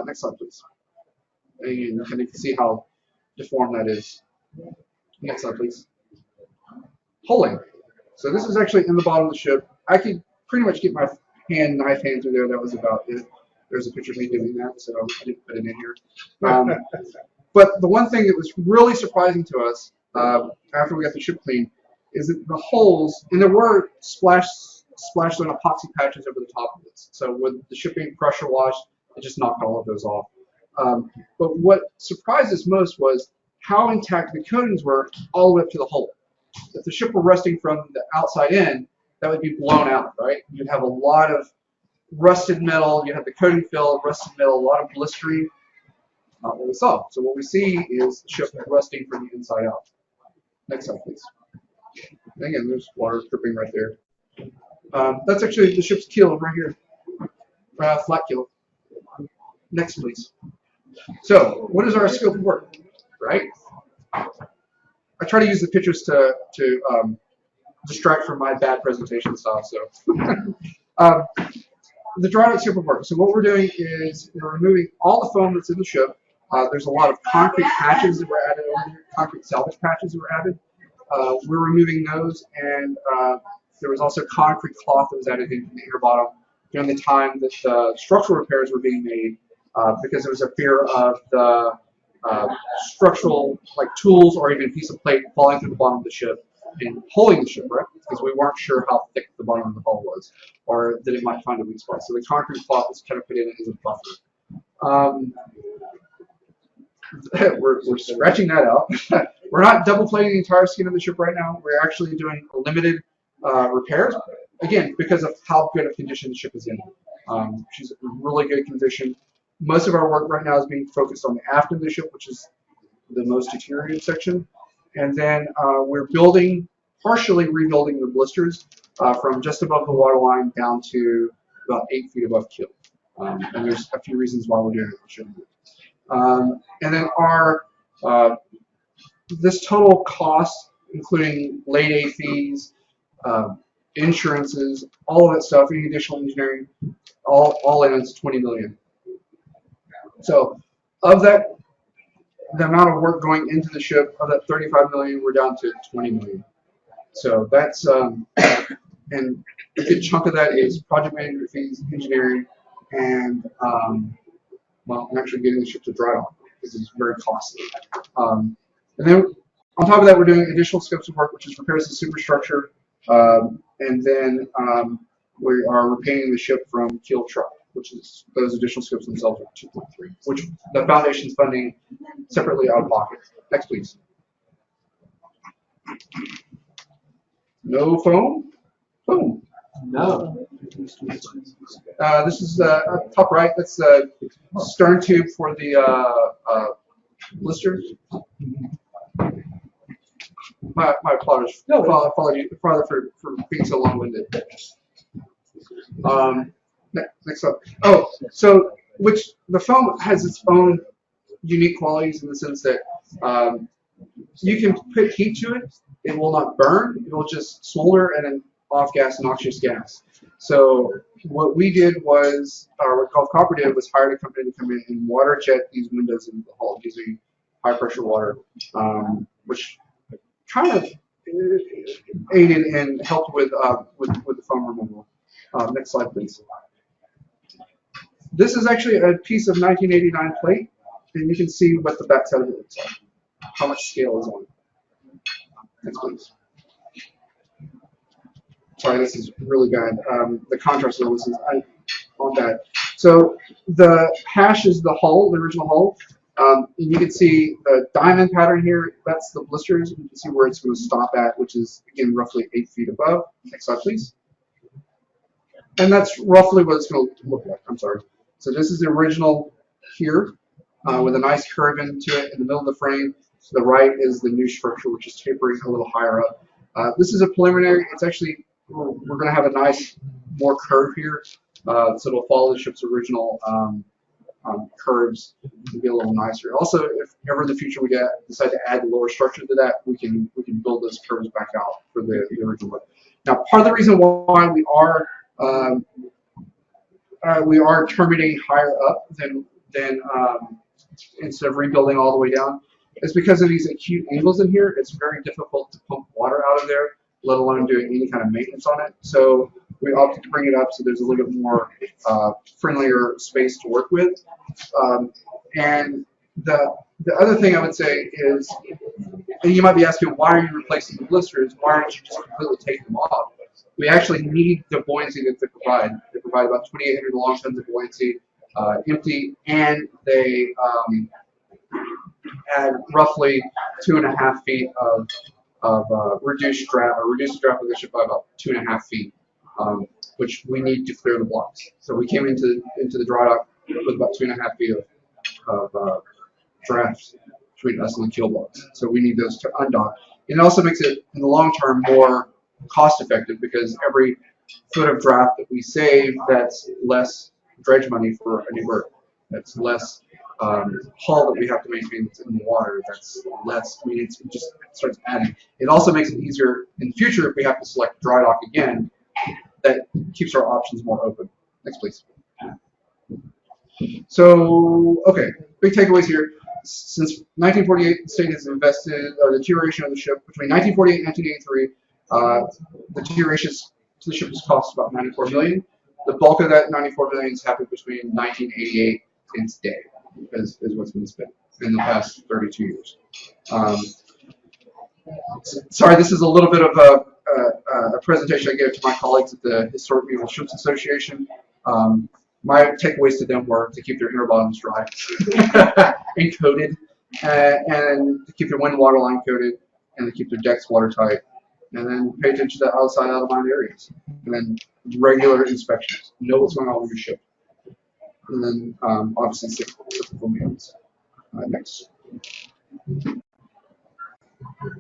Next slide, please. And you can see how deformed that is. Next slide, please. Hulling. So this is actually in the bottom of the ship. I could pretty much get my knife hand through there. That was about it. There's a picture of me doing that, so I didn't put it in here. But the one thing that was really surprising to us after we got the ship clean is that the holes, and there were splashed on epoxy patches over the top of this. So with the ship being pressure washed, it just knocked all of those off. But what surprised us most was how intact the coatings were all the way up to the hull. If the ship were rusting from the outside in, that would be blown out, right? You'd have a lot of rusted metal, you have the coating fill, rusted metal, a lot of blistering. Not what we saw. So what we see is the ship rusting from the inside out. Next slide, please. And again, there's water dripping right there. That's actually the ship's keel right here. Flat keel. Next, please. So, what is our scope of work, right? I try to use the pictures to distract from my bad presentation style. So, the dreadnought scope of work. So, what we're doing is we're removing all the foam that's in the ship. There's a lot of concrete patches that were added over here, concrete salvage patches that were added. We're removing those, and there was also concrete cloth that was added in the inner bottom during the time that the structural repairs were being made, because there was a fear of the structural, like tools or even a piece of plate falling through the bottom of the ship and pulling the ship, right? Because we weren't sure how thick the bottom of the hull was, or that it might find a weak spot. So the concrete cloth is kind of put in as a buffer. We're scratching that out. We're not double plating the entire skin of the ship right now. We're actually doing limited repairs, again, because of how good of condition the ship is in. She's in really good condition. Most of our work right now is being focused on the aft of the ship, which is the most deteriorated section. And then we're partially rebuilding the blisters from just above the waterline down to about 8 feet above keel. And there's a few reasons why we're doing it. I'll show you. And then this total cost, including late A fees, insurances, all of that stuff, any additional engineering, all in is $20 million. So of that, the amount of work going into the ship, of that $35 million, we're down to $20 million. So that's, and a good chunk of that is project management fees, engineering, and well, I'm actually getting the ship to dry dock because it's very costly. And then on top of that, we're doing additional scopes of work, which is repairs to superstructure, and then we are repainting the ship from keel truck. which is those additional scopes themselves are 2.3, which the foundation's funding separately out of pocket. Next, please. No foam? Foam. No. This is top right. That's the stern tube for the blisters. My apologies. Apologies for being so long-winded. Next up. Oh, so which the foam has its own unique qualities in the sense that you can put heat to it. It will not burn. It will just smolder and then off-gas noxious gas. So what we did was, or what Gulf Copper did, was hired a company to come in and water jet these windows into the hull using high-pressure water, which kind of aided and helped with the foam removal. Next slide, please. This is actually a piece of 1989 plate, and you can see what the backside of it looks like. How much scale is on it. Next, please. Sorry, this is really bad. The contrast level is on bad. So the hash is the hull, the original hull. And you can see the diamond pattern here. That's the blisters. You can see where it's going to stop at, which is, again, roughly 8 feet above. Next slide, please. And that's roughly what it's going to look like. I'm sorry. So this is the original here with a nice curve into it in the middle of the frame. To the right is the new structure, which is tapering a little higher up. This is a preliminary. It's actually, we're going to have a nice, more curve here. So it'll follow the ship's original curves and be a little nicer. Also, if ever in the future we decide to add a lower structure to that, we can build those curves back out for the original look. Now, part of the reason why we are terminating higher up than instead of rebuilding all the way down is because of these acute angles in here. It's very difficult to pump water out of there, let alone doing any kind of maintenance on it. So we opted to bring it up so there's a little bit more friendlier space to work with. And the other thing I would say is, and you might be asking, why are you replacing the blisters? Why aren't you just completely taking them off? We actually need the buoyancy that they provide. They provide about 2,800 long tons of buoyancy, empty, and they add roughly 2.5 feet of reduced draft, or reduced the draft of the ship by about 2.5 feet, which we need to clear the blocks. So we came into the dry dock with about 2.5 feet of draft between us and the keel blocks. So we need those to undock. It also makes it, in the long term, more cost effective because every foot of draft that we save, that's less dredge money for a new berth. That's less hull that we have to maintain that's in the water. That's less. I mean, it just starts adding. It also makes it easier in the future if we have to select dry dock again. That keeps our options more open. Next, please. So, okay, big takeaways here. Since 1948, the state has invested, or the deterioration of the ship between 1948 and 1983. The deterioration to the ship has cost about $94 million. The bulk of that $94 million has happened between 1988 and today, is what's been spent in the past 32 years. Sorry, this is a little bit of a presentation I gave to my colleagues at the Historic Naval Ships Association. My takeaways to them were to keep their inner bottoms dry and coated, and to keep their wind water line coated, and to keep their decks watertight, and then pay attention to the outside out of mind areas, and then regular inspections. Know what's going on with your ship, and then obviously cyclical maintenance. Next.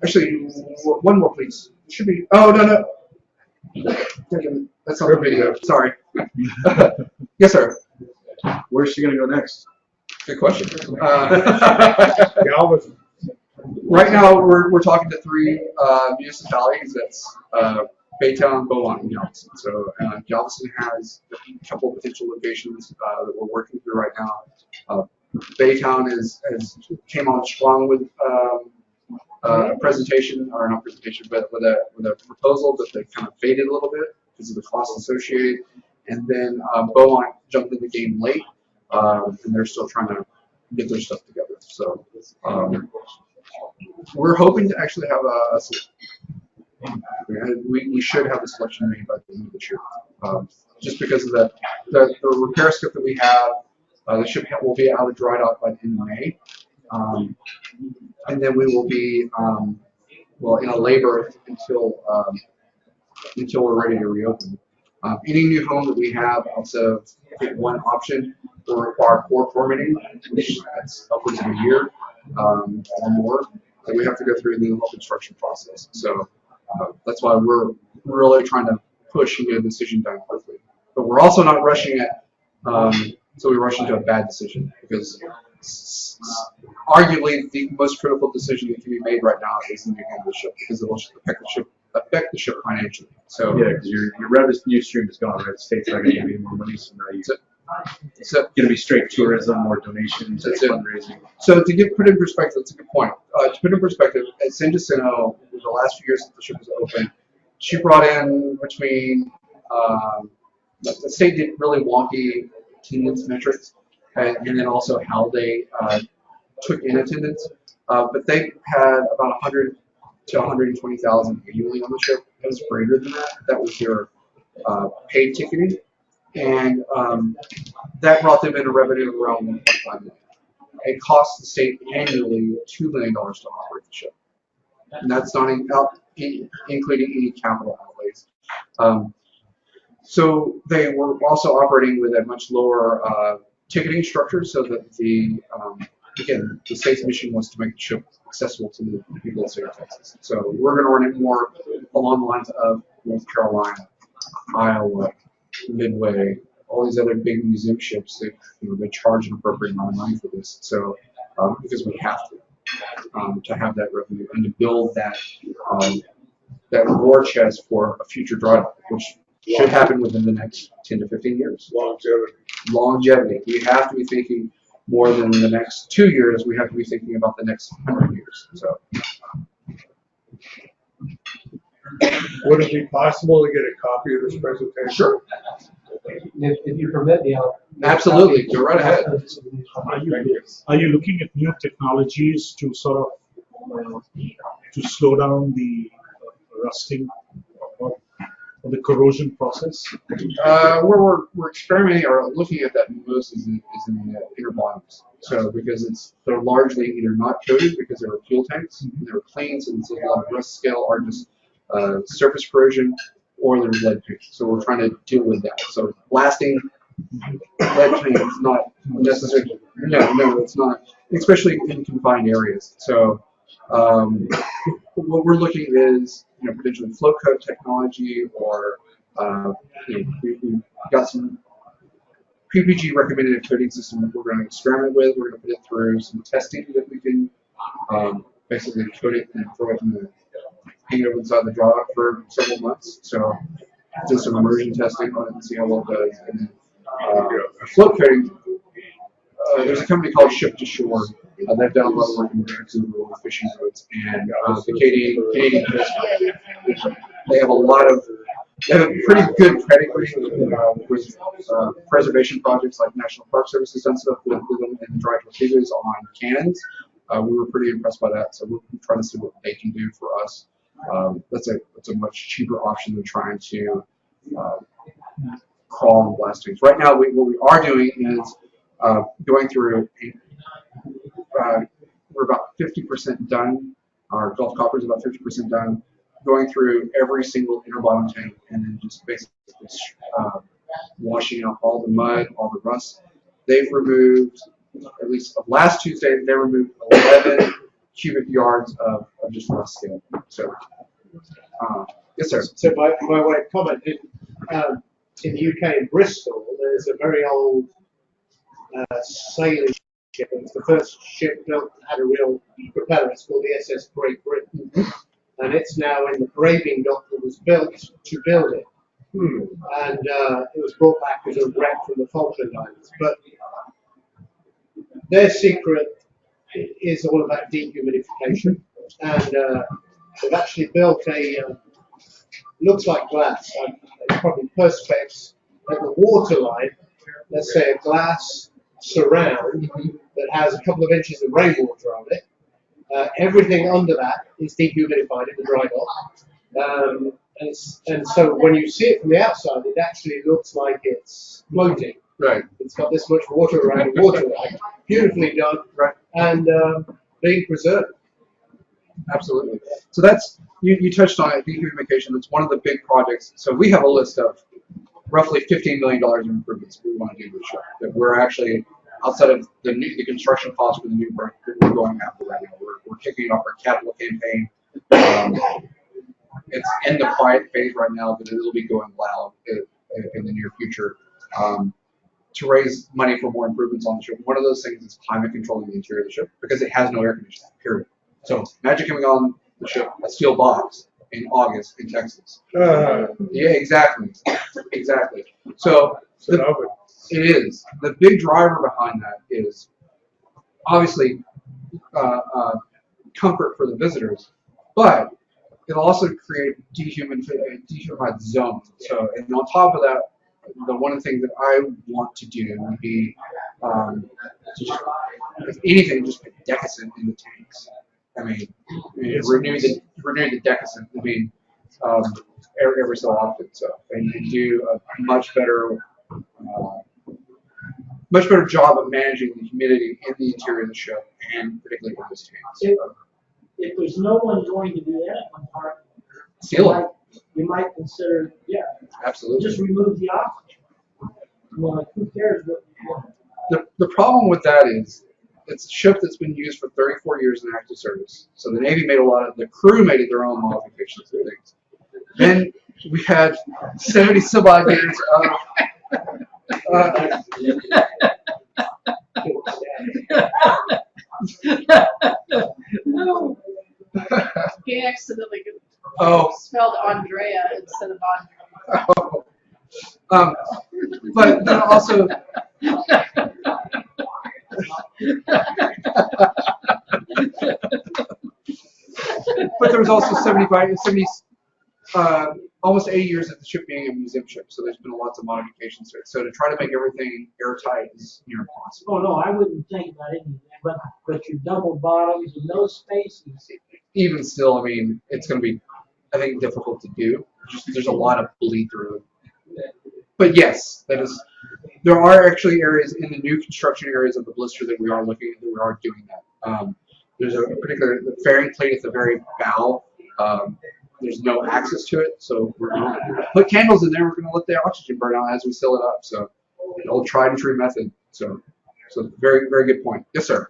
Actually, one more, please. It should be. Oh no. That's not the video. Sorry. Yes, sir. Where's she gonna go next? Good question. Galveston. Right now, we're talking to 3 municipalities. That's Baytown, Beaumont, and Galveston. So Galveston has a couple of potential locations that we're working through right now. Baytown came on strong with a presentation, or not presentation, but with a proposal, but they kind of faded a little bit because of the costs associated. And then Beaumont jumped in the game late, and they're still trying to get their stuff together. So we're hoping to actually have We should have the selection made by the end of this year. Just because of the repair scope that we have, the ship will be out of dry dock by the end of May. And then we will be, well, in a labor until we're ready to reopen. Any new home that we have, also one option will require core permitting, which that's upwards of a year or more that we have to go through the whole construction process. So that's why we're really trying to push and get a decision done quickly. But we're also not rushing it, so we rush into a bad decision because arguably the most critical decision that can be made right now is the new hand of the ship because it will affect the ship financially. So Yeah, because your revenue stream is gone, right? The state's not going to give you more money, so now it's going to be straight tourism, more donations, That's it. fundraising. So to put in perspective, that's a good point. To put in perspective, at San Jacinto, the last few years that the ship was open, she brought in between, the state did really wonky attendance metrics, and then also how they took in attendance. But they had about 100 to 120,000 annually on the ship. It was greater than that. That was their paid ticketing. And that brought them in a revenue of around $1.5 million. It costs the state annually $2 million to operate the ship. And that's not including any capital outlays. So they were also operating with a much lower ticketing structure so that again, the state's mission was to make the ship accessible to the people of the state of Texas. So we're going to run it more along the lines of North Carolina, Iowa, Midway, all these other big museum ships. They charge an appropriate amount of money for this. So because we have to have that revenue and to build that war chest for a future dry dock, which should happen within the next 10 to 15 years. Longevity. We have to be thinking more than the next 2 years. We have to be thinking about the next 100 years. So. Would it be possible to get a copy of this presentation? Sure. If you permit me, I'll. Absolutely. Go right ahead. Are you looking at new technologies to sort of to slow down the rusting or the corrosion process? Where we're experimenting or looking at that most is in the inner bottoms. So because they're largely either not coated because they were fuel tanks and they were clean, so there's a lot of rust scale or just surface corrosion, or there's lead paint. So we're trying to deal with that. So blasting lead paint is not necessary. No, it's not, especially in confined areas. So what we're looking is potentially float coat technology, or we've got some PPG recommended coating system that we're going to experiment with. We're going to put it through some testing that we can basically coat it and throw it in the hang it over inside the dry dock for several months. So do some immersion testing on it and see how well it does. And then float coating, there's a company called Ship to Shore. They've done a lot of work in Vancouver with fishing boats, and the Canadian Coast Guard. They have a pretty good pedigree with preservation projects, like National Park Service has done stuff with them and dry torpedoes on cannons. We were pretty impressed by that, so we're trying to see what they can do for us. That's a much cheaper option than trying to crawl and blast things. Right now, what we are doing is going through. We're about 50% done. Our Gulf Copper is about 50% done. Going through every single inner bottom tank and then just basically washing out all the mud, all the rust. They've removed, at least last Tuesday, they removed 11 cubic yards of just rust scale. So, yes, sir. So by way of comment, in the UK, in Bristol, there's a very old sailing ship. It was the first ship built that had a real propeller. It's called the SS Great Britain. And it's now in the graving dock that was built to build it. And it was brought back as a wreck from the Falkland Islands. But their secret is all about dehumidification. And they've actually built looks like glass, it's probably perspex, at the waterline, let's say a glass surround that has a couple of inches of rainwater on it. Everything under that is dehumidified in the dry dock, And so when you see it from the outside, it actually looks like it's floating. Right. It's got this much water around the water line, beautifully done, Right. and being preserved. Absolutely. So that's you touched on it, dehumidification. That's one of the big projects. So we have a list of roughly $15 million in improvements we want to do this year. That we're actually outside of the construction costs for the new park that we're going after right now. We're kicking off our capital campaign. It's in the quiet phase right now, but it'll be going loud in the near future to raise money for more improvements on the ship. One of those things is climate controlling the interior of the ship because it has no air conditioning. Period. So imagine coming on the ship, a steel box in August in Texas. Yeah, exactly. Exactly. So it is. The big driver behind that is obviously comfort for the visitors, but it'll also create dehumidified zones. So, and on top of that, the one of the things that I want to do would be to just, if anything, just put decusant in the tanks. I mean, renew the decusant. I mean, every so often. So, and do a much better job of managing the humidity in the interior of the ship, and particularly in those tanks. If there's no one going to be in it one part, Seal you might consider, absolutely. just remove the oxygen. Well, like, who cares what you want? The problem with that is it's a ship that's been used for 34 years in active service. So the Navy made the crew made their own modifications and things. Then we had 70 some odd years No. He accidentally spelled Andrea instead of Andrea. But then also but there was also 70 almost 80 years of the ship being a museum ship, so there's been lots of modifications to it. So to try to make everything airtight is near impossible. Oh no, I wouldn't think about anything, but your double bottoms and those spaces. Even still, I mean, it's going to be, I think, difficult to do. There's a lot of bleed through it. But yes, there are actually areas in the new construction areas of the blister that we are looking at, that we are doing that. There's a particular the fairing plate at the very bow. There's no access to it, so we're going to put candles in there. We're going to let the oxygen burn out as we seal it up. So, an old tried and true method. So very, very good point. Yes, sir.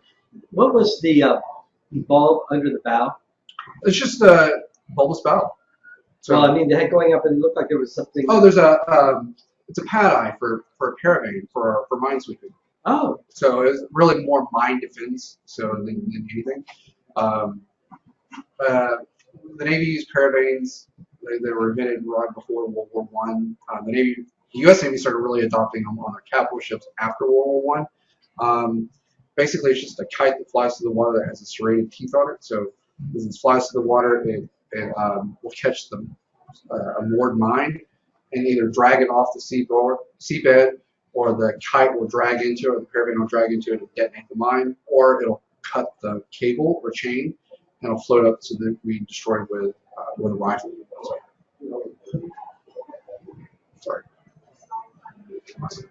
What was the bulb under the bow? It's just a bulbous bow. So, Well, I mean, the head going up and it looked like there was something. Oh, there's it's a pad eye for a paravane for minesweeping. Oh. So it's really more mine defense than anything. The Navy used paravanes. They were invented right before World War One. The U.S. Navy started really adopting them on their capital ships after World War One. Basically, it's just a kite that flies through the water that has a serrated teeth on it. So as it flies through the water, it will catch a moored mine and either drag it off the seabed, or the kite will drag into it, or the paravane will drag into it and detonate the mine, or it'll cut the cable or chain and it'll float up so that we destroy it with a rifle. Sorry.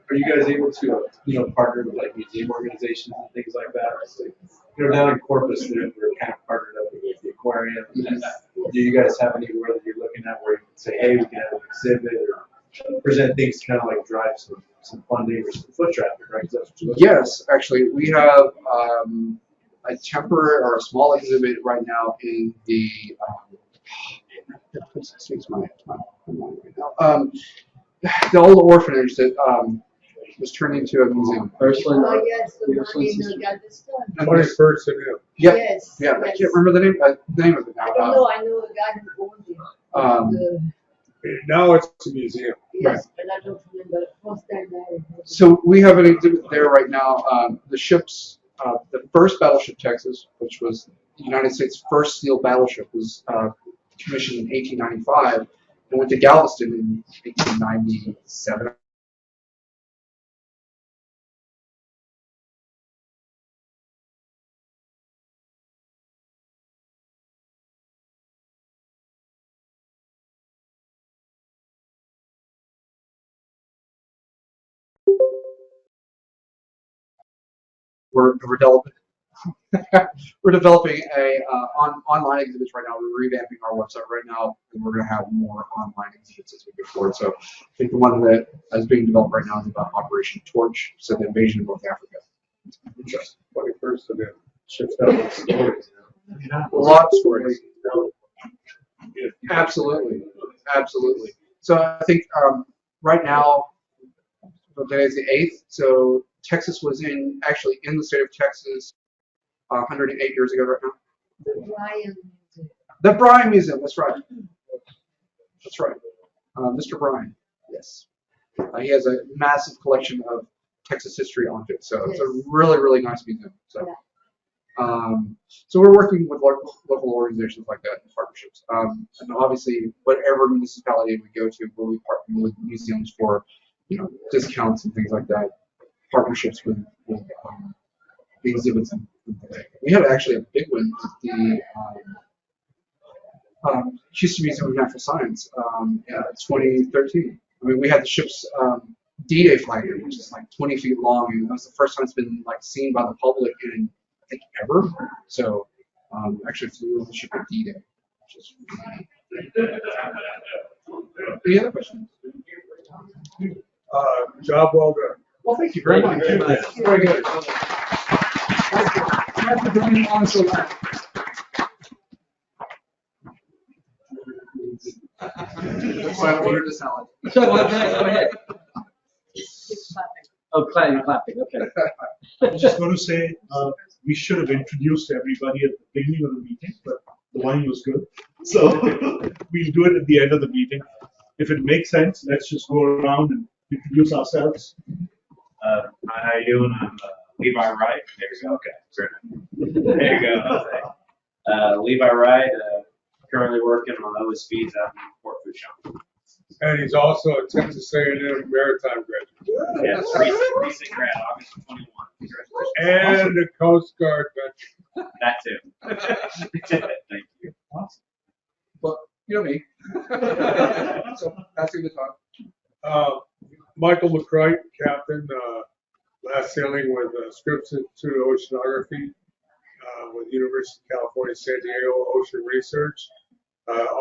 Are you guys able to, partner with like museum organizations and things like that? So, down in Corpus, we're kind of partnered up with the aquarium. Do you guys have anywhere that you're looking at where you can say, hey, we can have an exhibit or present things to kind of like drive some funding or some foot traffic, right? That's what you're looking Yes, actually, we have a temporary or a small exhibit right now in the the old orphanage that was turned into a museum. Ursuline. Oh, yes, the one in Galveston. 21st and new. Yep. Yes. Yeah, I yes. can't remember the name of it now. I don't know. I know a guy who owned it. Now it's a museum. Yes, but I don't remember the first time I So we have an exhibit there right now. The ships, the first battleship Texas, which was the United States' first steel battleship, was commissioned in 1895 and went to Galveston in 1897. we're developing we're developing a online exhibits right now. We're revamping our website right now, and we're going to have more online exhibits as we go forward. So I think the one that is being developed right now is about Operation Torch, so the invasion of North Africa. Just 21st of them. Ships out with stories. A lot of stories. Absolutely, absolutely. So I think right now, today is the 8th. So Texas was actually in the state of Texas 108 years ago right now. The Bryan Museum. The Bryan Museum. That's right. That's right. Mr. Bryan. Yes. He has a massive collection of Texas history on it. So it's a really, really nice museum. So. So we're working with local organizations like that in partnerships. And obviously, whatever municipality we go to, we'll be partnering with museums for, discounts and things like that. Partnerships with the exhibits and things like that. We have actually a big one at the Houston Museum of Natural Science in 2013. I mean, we had the ship's D-Day flag here, which is like 20 feet long, and that was the first time it's been seen by the public in I think ever. So actually flew on the ship at D-Day. Any other questions? Job well done. Well, thank you very much. Very good. Thanks for bringing on so long. That's why I ordered a salad. So, go ahead. Oh, clapping, okay. I'm just going to say we should have introduced everybody at the beginning of the meeting, but the wine was good. So we'll do it at the end of the meeting. If it makes sense, let's just go around and introduce ourselves. Hi, how you doing? I'm Levi Wright. There you go. Okay, great. There you go. Levi Wright, currently working on OSBs out in Port Fourchon. And he's also a Texas A&M Maritime graduate. Yes, recent grad, August 21. And a Coast Guard veteran. That too. Thank you. Awesome. Well, you know me. So that's the talk. Michael McCright, captain, last sailing with Scripps Institute of Oceanography with University of California, San Diego Ocean Research.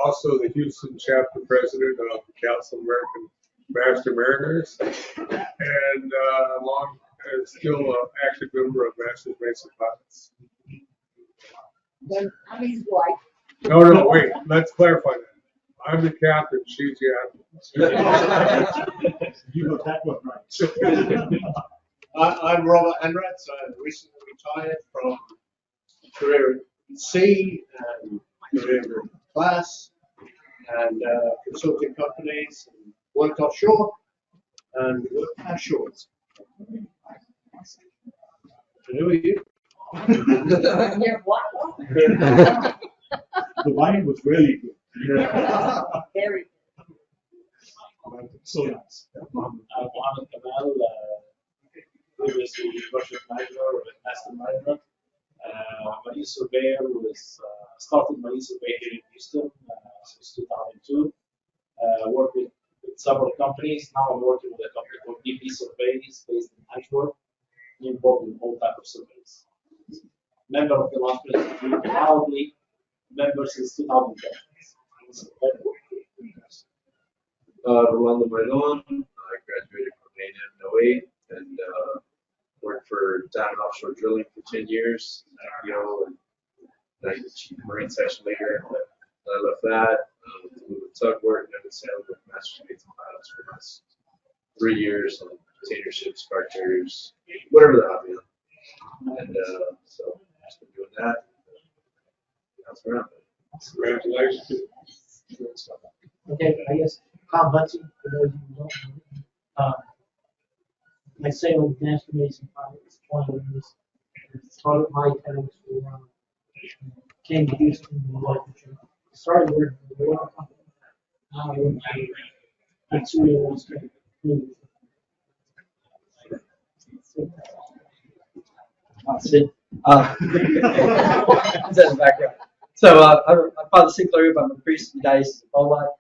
Also the Houston chapter president of the Council of American Master Mariners, and still an active member of Masters Mason Pilots. Then I'm his wife. No, wait, let's clarify that. I'm the captain, she's the admiral. You got that one right. I'm Robert Enratz. I recently retired from career at sea and career in class and consulting companies and worked offshore and worked ashores. Who are you? Yeah, what? The wine was really good. Very. So nice. I'm Mohammed Kamal, previously Russian Mariner with Master Mariner. Marine surveyor started Marine survey here in Houston since 2002. Worked with several companies. Now I'm working with a company called DP Surveys based in Ashford, involved in all types of surveys. Member of the Launch Institute, proudly member since 2010. Rolando Maidon, I graduated from A&M in 08 and worked for Diamond Offshore Drilling for 10 years, IPO, and then I was chief marine section leader. I left that, moved with tug work, and I've been sailing with Master Mason Pilots for the last 3 years on container ships, car carriers, whatever the hobby is. And so I've just been doing that. That's around. Congratulations. Okay, I guess Tom Hudson, for those who don't know. I sailed with Master Mason Pilots 20 years. Started my tanks for came to Houston and Washington. Started working for the oil company. Now I went to oil straight. That's it. That's in the background. So I'm Father Sinclair, I'm a priest in the Diocese of Beaumont.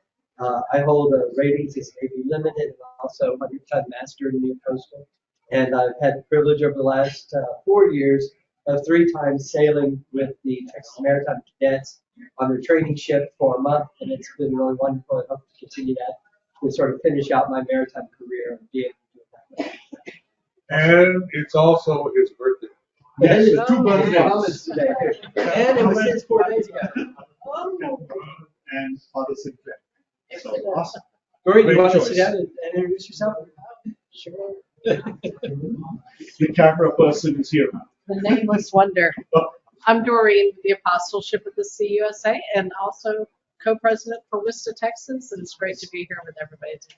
I hold ratings as Navy Limited and also 100-ton master in the coastal. And I've had the privilege over the last 4 years of 3 times sailing with the Texas Maritime Cadets on their training ship for a month, and it's been really wonderful. I hope to continue that to sort of finish out my maritime career and be able to do it that way. And it's also his birthday. Yes, Yes, 2 birthdays. today. And it was since 4 days ago. And Father Sinclair. So awesome. Dory, you Great want to choice. sit down and introduce yourself? Sure. The camera person is here now. The nameless wonder. I'm Doreen with the Apostleship of the CUSA and also co-president for WISTA Texas, and it's great to be here with everybody today.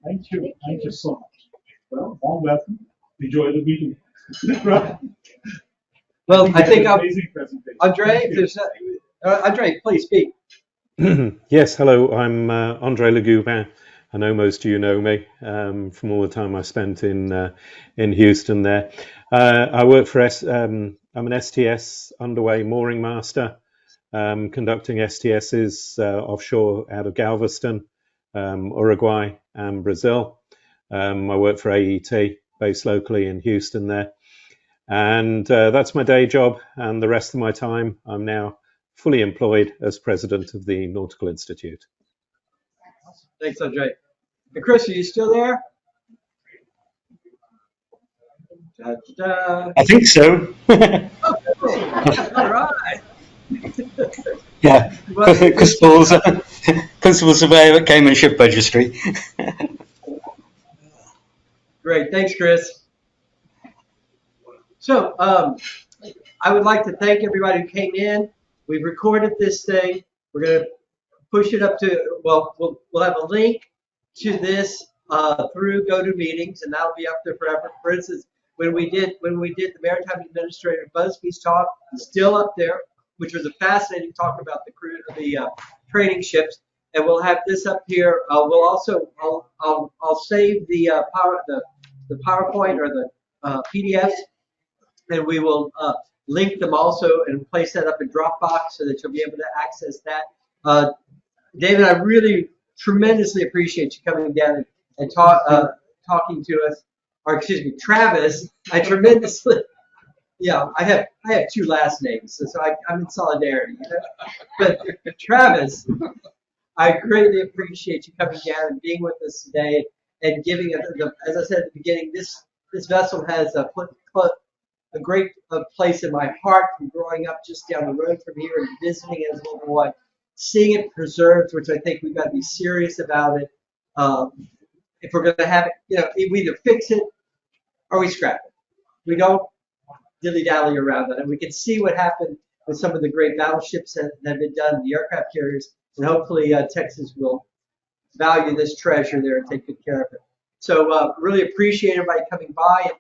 Thank you. Thank you so much. Well, warm welcome. Enjoy the meeting. Right. Well, I think amazing presentation. Andre, if there's Andre, please speak. Yes, hello, I'm Andre Legoubin. I know most of you know me from all the time I spent in Houston there. I work for, I'm an STS underway mooring master, conducting STSs offshore out of Galveston, Uruguay and Brazil. I work for AET, based locally in Houston there. And that's my day job, and the rest of my time I'm now fully employed as president of the Nautical Institute. Thanks, Andre. And Chris, are you still there? Da, da, da. I think so. All right. Yeah, Constable Surveyor at Cayman Ship Registry. Great, thanks, Chris. So, I would like to thank everybody who came in. We've recorded this thing. We're going to push it up to, well, we'll have a link to this through GoToMeetings, and that'll be up there forever. For instance, when we did the Maritime Administrator Busby's talk, it's still up there, which was a fascinating talk about the training ships. And we'll have this up here. We'll also I'll save the PowerPoint or the PDFs, and we will link them also and place that up in Dropbox so that you'll be able to access that. David, I really tremendously appreciate you coming down and talking to us. Or excuse me, Travis. I tremendously, yeah, I have 2 last names, so I'm in solidarity. You know? But Travis, I greatly appreciate you coming down and being with us today and giving us, as I said at the beginning, this vessel has a great place in my heart from growing up just down the road from here and visiting as a little boy, seeing it preserved, which I think we've got to be serious about it. If we're going to have it, you know, we either fix it or we scrap it. We don't dilly-dally around it. And we can see what happened with some of the great battleships that have been done, the aircraft carriers, and hopefully Texas will value this treasure there and take good care of it. So really appreciate everybody coming by.